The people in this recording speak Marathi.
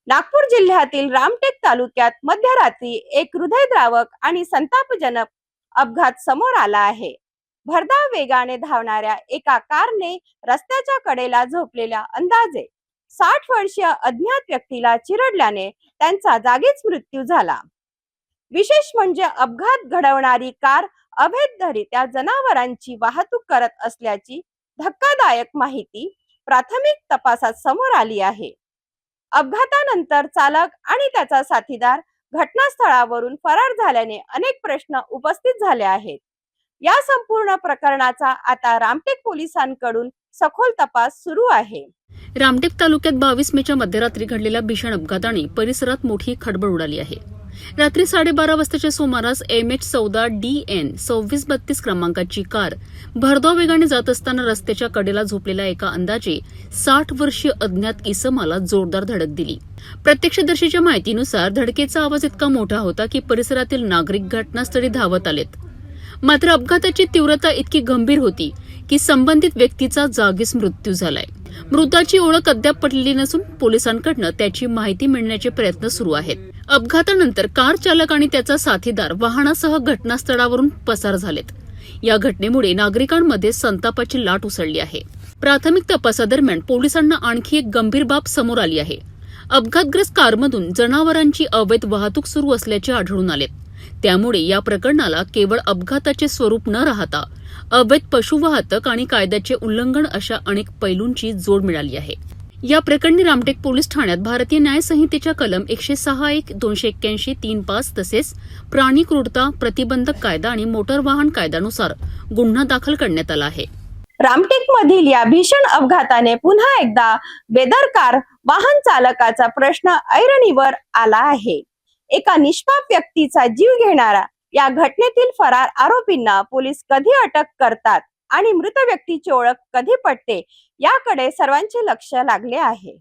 नागपूर जिल्ह्यातील रामटेक तालुक्यात मध्यरात्री एक हृदयद्रावक आणि संतापजनक अपघात समोर आला आहे. भरधाव वेगाने धावणाऱ्या एका कारने रस्त्याच्या कडेला झोपलेल्या अंदाजे 60 वर्षीय अज्ञात व्यक्तीला चिरडल्याने त्यांचा जागीच मृत्यू झाला. विशेष म्हणजे अपघात घडवणारी कार अवैधरित्या जनावरांची वाहतूक करत असल्याची धक्कादायक माहिती प्राथमिक तपासात समोर आली आहे. अपघातानंतर चालक आणि त्याचा साथीदार घटनास्थळावरून फरार झाल्याने अनेक प्रश्न उपस्थित झाले आहेत. या संपूर्ण प्रकरणाचा आता रामटेक पोलिसांकडून सखोल तपास सुरू आहे. रामटेक तालुक्यात 22 मेच्या मध्यरात्री घडलेल्या भीषण अपघाताने परिसरात मोठी खळबळ उडाली आहे. रात्री 12:30 वाजताच्या सुमारास MH14DN 2632 क्रमांकाची कार भरधाव वेगाने जात असताना रस्त्याच्या कडेला झोपलेल्या एका अंदाजे 60 वर्षीय अज्ञात इसमाला जोरदार धडक दिली. प्रत्यक्षदर्शीच्या माहितीनुसार धडकेचा आवाज इतका मोठा होता की परिसरातील नागरिक घटनास्थळी धावत आलेत. मात्र अपघाताची तीव्रता इतकी गंभीर होती की संबंधित व्यक्तीचा जागीच मृत्यू झालाय. मृताची ओळख अद्याप पटलेली नसून पोलिसांकडून त्याची माहिती मिळण्याचे प्रयत्न सुरू आहेत. अपघातानंतर कार चालक आणि त्याचा साथीदार वाहनासह घटनास्थळावरून पसार झालेत. या घटनेमुळे नागरिकांमध्ये संतापाची लाट उसळली आहे. प्राथमिक तपासादरम्यान पोलिसांना आणखी एक गंभीर बाब समोर आली आहे. अपघातग्रस्त कारमधून जनावरांची अवैध वाहतूक सुरू असल्याचे आढळून आलेत. त्यामुळे या प्रकरणाला केवळ अपघाताचे स्वरूप न राहता अवैध पशुवाहतूक आणि कायद्याचे उल्लंघन अशा अनेक पैलूंची जोड मिळाली आहे. या प्रकरणी रामटेक पोलीस ठाण्यात भारतीय न्याय संहितेच्या कलम 106(1), 281, 3(5) तसेच प्राणी क्रूरता प्रतिबंधक कायदा आणि मोटर वाहन कायद्यानुसार गुन्हा दाखल करण्यात आला आहे. रामटेक मधील या भीषण अपघाताने पुन्हा एकदा बेदरकार वाहन चालकाचा प्रश्न ऐरणीवर आला आहे. एका निष्पाप व्यक्तीचा जीव घेणारा या घटनेतील फरार आरोपींना पोलीस कधी अटक करतात आणि मृत व्यक्तीची ओळख कधी पटते याकडे सर्वांचे लक्ष लागले आहे.